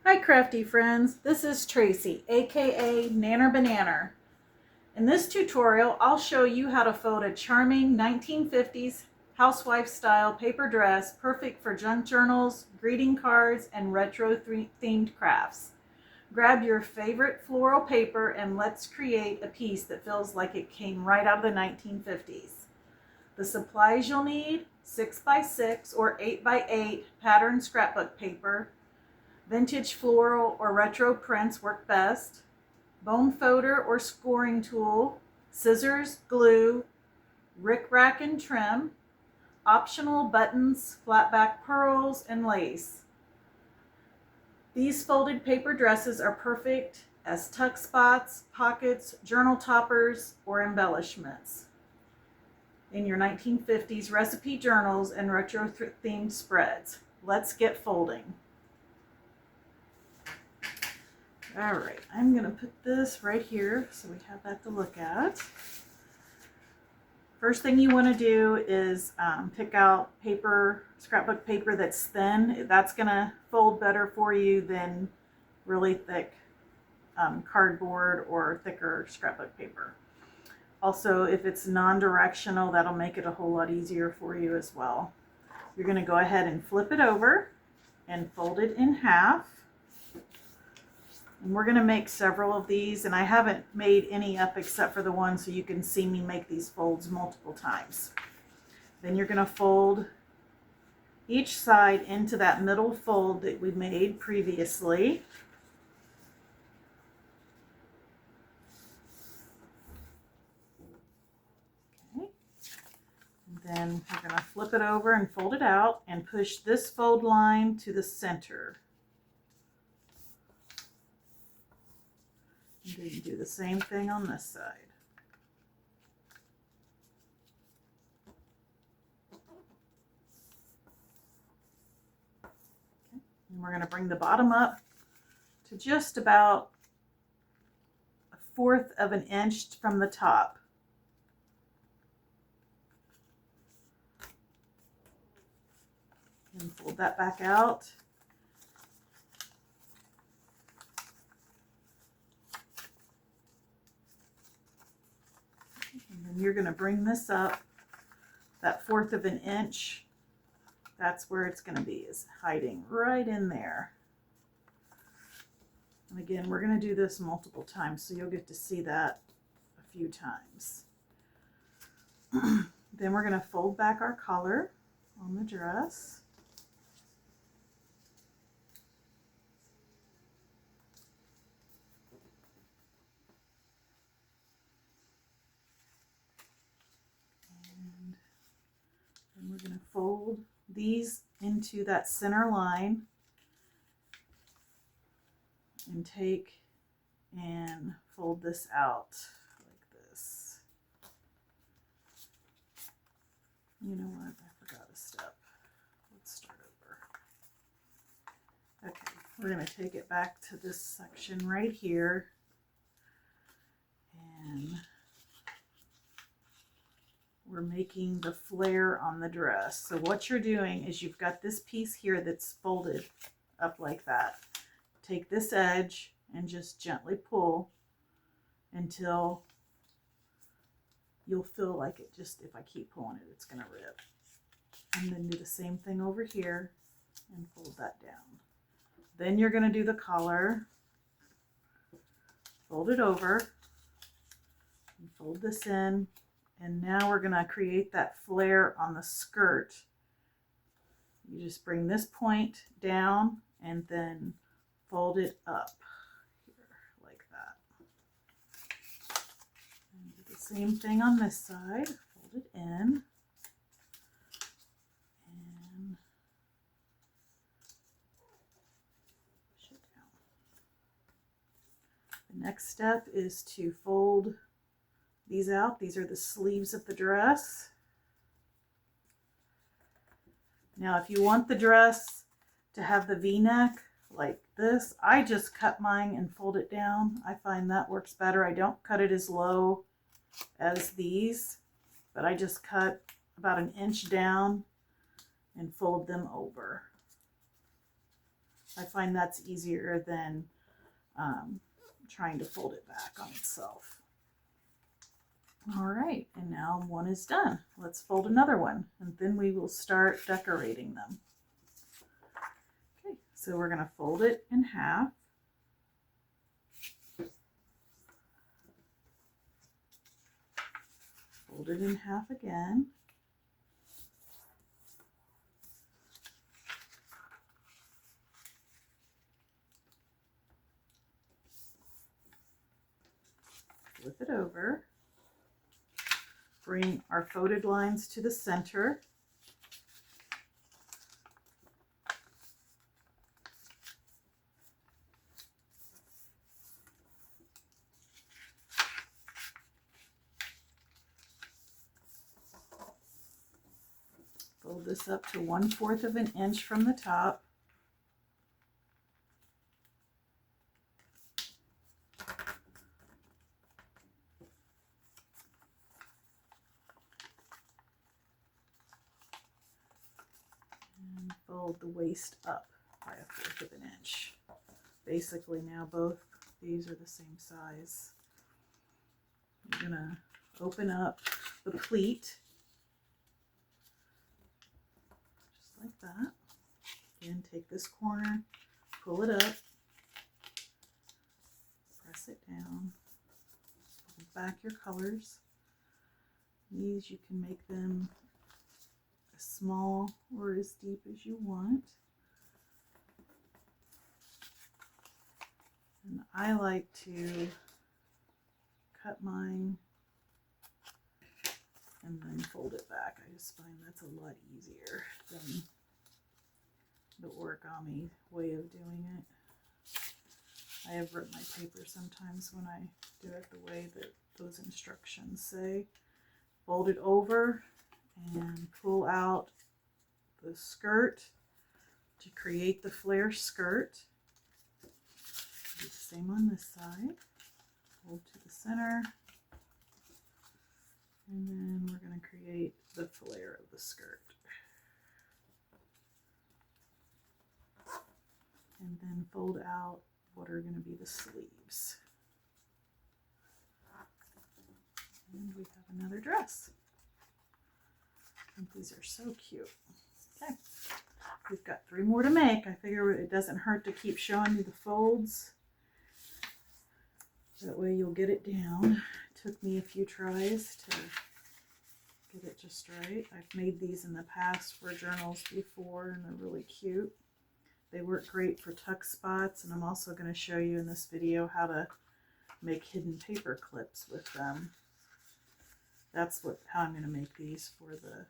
Hi crafty friends, this is Tracie, aka Nanner BaNanner. In this tutorial, I'll show you how to fold a charming 1950s housewife-style paper dress perfect for junk journals, greeting cards, and retro-themed crafts. Grab your favorite floral paper and let's create a piece that feels like it came right out of the 1950s. The supplies you'll need: 6x6 or 8x8 pattern scrapbook paper. Vintage floral or retro prints work best. Bone folder or scoring tool, scissors, glue, rickrack and trim, optional buttons, flat back pearls, and lace. These folded paper dresses are perfect as tuck spots, pockets, journal toppers, or embellishments in your 1950s recipe journals and retro themed spreads. Let's get folding. All right, I'm gonna put this right here so we have that to look at. First thing you want to do is pick out paper, scrapbook paper that's thin. That's gonna fold better for you than really thick cardboard or thicker scrapbook paper. Also, if it's non-directional, that'll make it a whole lot easier for you as well. You're gonna go ahead and flip it over and fold it in half. And we're going to make several of these, and I haven't made any up except for the one so you can see me make these folds multiple times. Then you're going to fold each side into that middle fold that we made previously. Okay. And then we're going to flip it over and fold it out and push this fold line to the center. And then you do the same thing on this side. Okay. And we're going to bring the bottom up to just about 1/4 of an inch from the top. And fold that back out. And you're going to bring this up that 1/4 of an inch. That's where it's going to be, is hiding right in there. And again, we're going to do this multiple times, so you'll get to see that a few times. Then we're going to fold back our collar on the dress. And we're going to fold these into that center line and take and fold this out like this. You know what? I forgot a step. Let's start over. Okay, we're going to take it back to this section right here, and we're making the flare on the dress. So what you're doing is you've got this piece here that's folded up like that. Take this edge and just gently pull until you'll feel like it just, if I keep pulling it, it's going to rip. And then do the same thing over here and fold that down. Then you're going to do the collar. Fold it over and fold this in. And now we're going to create that flare on the skirt. You just bring this point down and then fold it up here like that. And do the same thing on this side. Fold it in. And push it down. The next step is to fold these out. These are the sleeves of the dress. Now, if you want the dress to have the V-neck like this, I just cut mine and fold it down. I find that works better. I don't cut it as low as these, but I just cut about 1 inch down and fold them over. I find that's easier than trying to fold it back on itself. All right, and now one is done. Let's fold another one, and then we will start decorating them. Okay, so we're going to fold it in half. Fold it in half again. Flip it over. Bring our folded lines to the center. Fold this up to 1/4 of an inch from the top. And fold the waist up by 1/4 of an inch. Basically now both these are the same size. You're gonna open up the pleat just like that. Again, take this corner, pull it up, press it down, fold back your colors. These you can make them as small or as deep as you want. And I like to cut mine and then fold it back. I just find that's a lot easier than the origami way of doing it. I have ripped my paper sometimes when I do it the way that those instructions say. Fold it over and pull out the skirt to create the flare skirt. Do the same on this side. Fold to the center. And then we're going to create the flare of the skirt. And then fold out what are going to be the sleeves. And we have another dress. I think these are so cute. Okay, we've got 3 more to make. I figure it doesn't hurt to keep showing you the folds. That way you'll get it down. It took me a few tries to get it just right. I've made these in the past for journals before, and they're really cute. They work great for tuck spots, and I'm also going to show you in this video how to make hidden paper clips with them. That's how I'm going to make these for the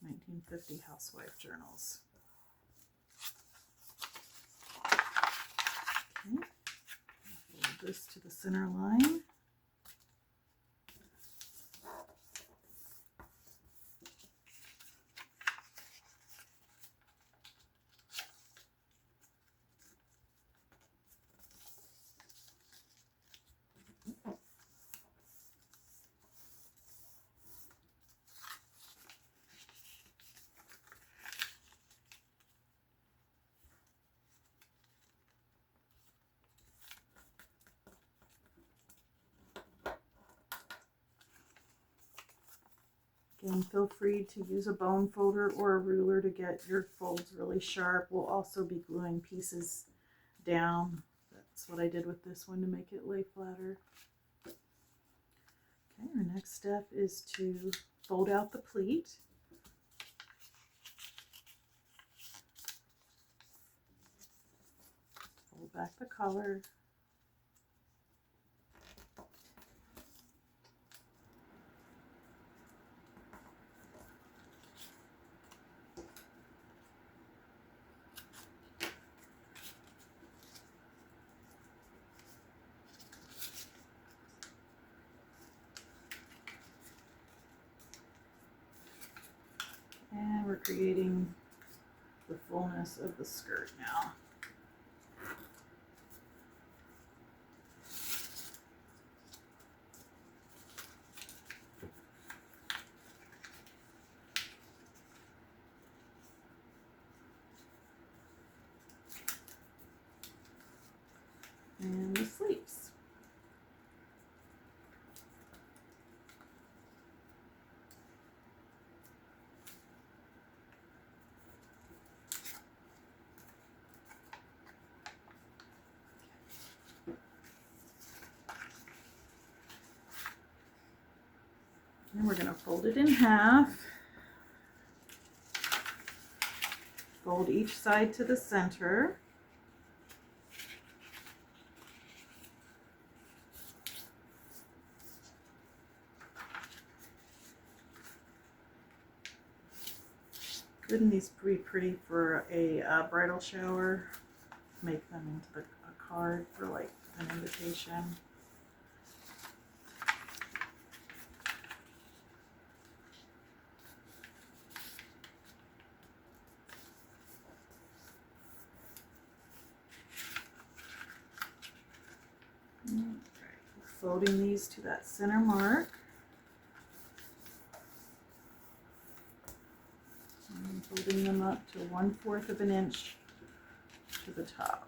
1950 Housewife journals. Okay. Fold this to the center line. Again, feel free to use a bone folder or a ruler to get your folds really sharp. We'll also be gluing pieces down. That's what I did with this one to make it lay flatter. Okay, our next step is to fold out the pleat. Fold back the collar. And we're creating the fullness of the skirt now. And we're going to fold it in half. Fold each side to the center. Wouldn't these be pretty for a bridal shower? Make them into a card for like an invitation. Folding these to that center mark. And folding them up to 1/4 of an inch to the top.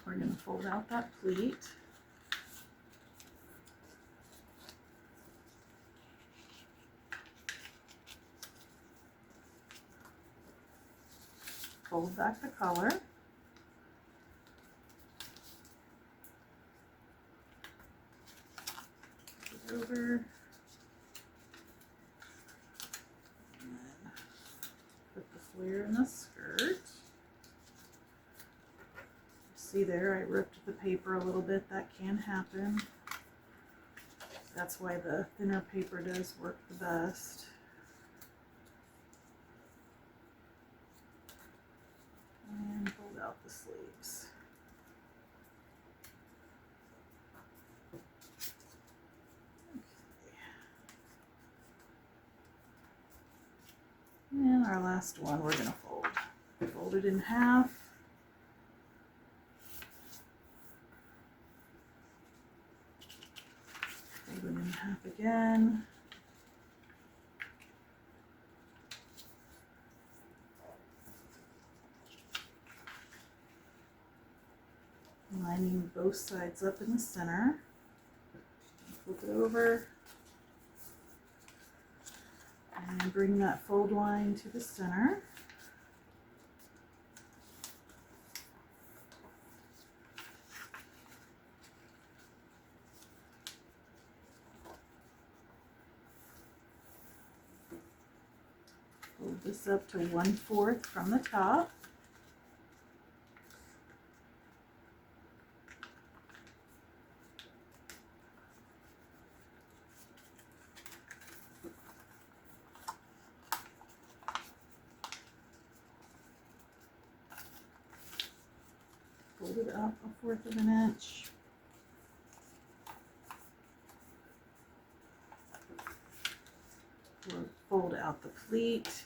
We're going to fold out that pleat. Fold back the color. Put it over. And then put the flare in the skirt. See there, I ripped the paper a little bit. That can happen. That's why the thinner paper does work the best. And fold out the sleeves. Okay. And our last one we're going to fold. Fold it in half. Fold it in half again. Lining both sides up in the center. Flip it over. And bring that fold line to the center. Fold this up to 1/4 from the top. Fold it up 1/4 of an inch. We'll fold out the pleat,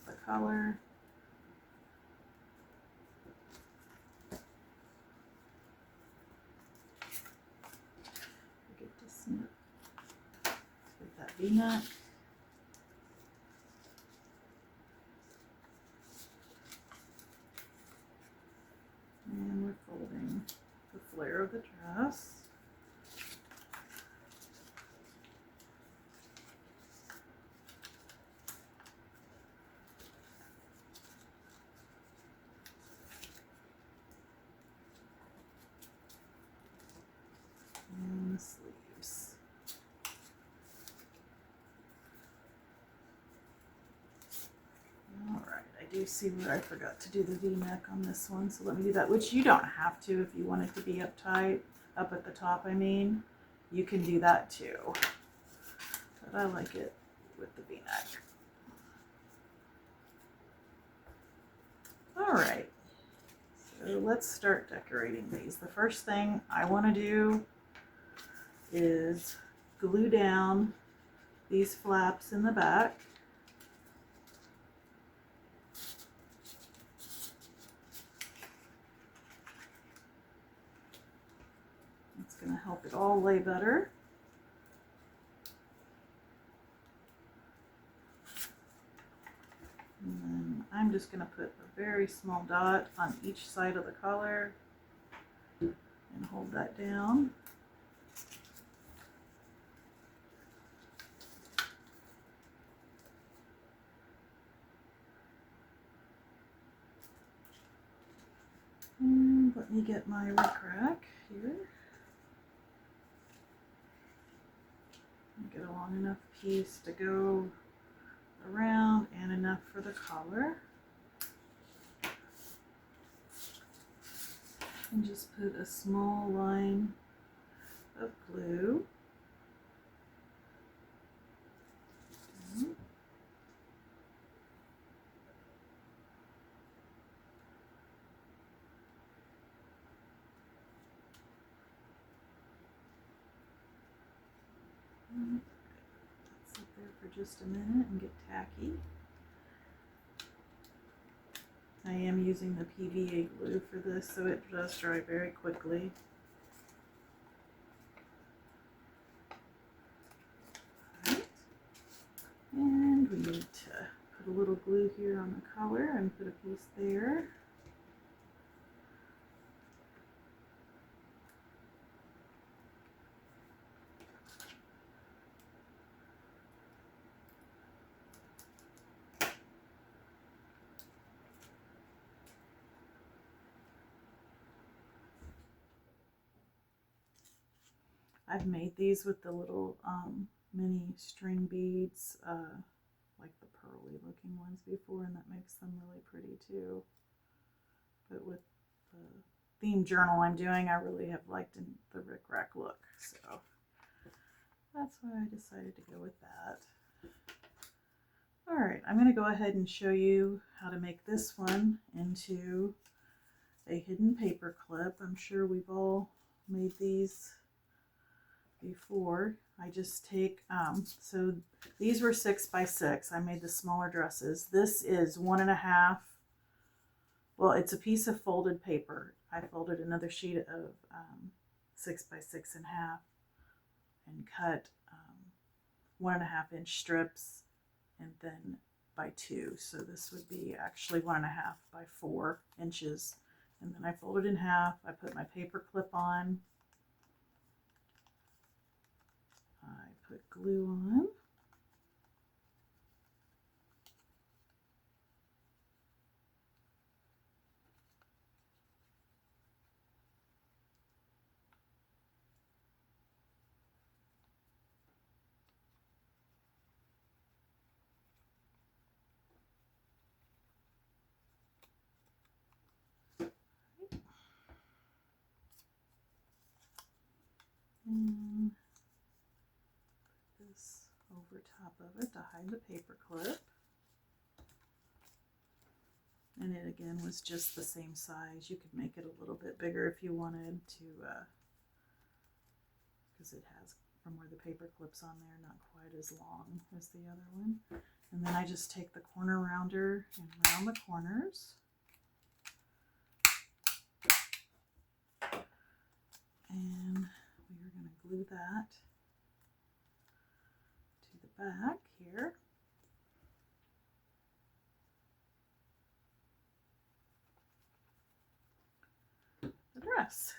the color, forget to snip with that V-neck. And we're folding the flare of the dress. And the sleeves. Alright, I do see where I forgot to do the V-neck on this one, so let me do that, which you don't have to if you want it to be up tight, up at the top I mean. You can do that too. But I like it with the V-neck. Alright, so let's start decorating these. The first thing I want to do is glue down these flaps in the back. it all lay better. And then I'm just going to put a very small dot on each side of the collar and hold that down. And let me get my rickrack here. Get a long enough piece to go around and enough for the collar. And just put a small line of glue. Okay. Sit there for just a minute and get tacky. I am using the PVA glue for this, so it does dry very quickly. Right. And we need to put a little glue here on the collar and put a piece there. I've made these with the little mini string beads, like the pearly looking ones before, and that makes them really pretty too. But with the theme journal I'm doing, I really have liked the rickrack look, so that's why I decided to go with that. All right, I'm going to go ahead and show you how to make this one into a hidden paper clip. I'm sure we've all made these before. I just take, so these were 6 by 6. I made the smaller dresses. This is 1.5. Well, it's a piece of folded paper. I folded another sheet of 6 by 6 in half and cut 1.5 inch strips and then by 2. So this would be actually 1.5 by 4 inches. And then I folded in half. I put my paper clip on. I put glue on. And put this over top of it to hide the paper clip. And it again was just the same size. You could make it a little bit bigger if you wanted to, because it has, from where the paper clip's on there, not quite as long as the other one. And then I just take the corner rounder and round the corners. And we are going to glue that to the back here. The dress.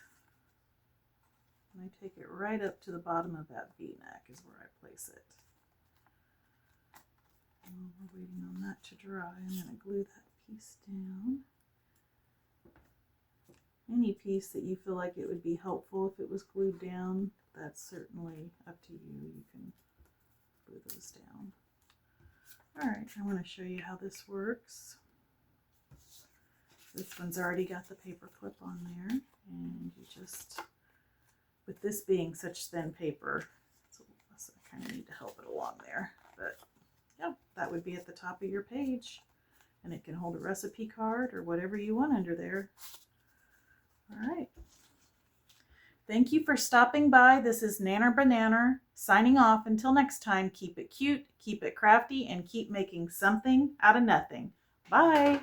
And I take it right up to the bottom of that V-neck is where I place it. And while we're waiting on that to dry, I'm going to glue that piece down. Any piece that you feel like it would be helpful if it was glued down, that's certainly up to you. You can glue those down. All right, I want to show you how this works. This one's already got the paper clip on there, and you just, with this being such thin paper, so I kind of need to help it along there, but yeah, that would be at the top of your page, and it can hold a recipe card or whatever you want under there. All right. Thank you for stopping by. This is Nanner BaNanner signing off. Until next time, keep it cute, keep it crafty, and keep making something out of nothing. Bye.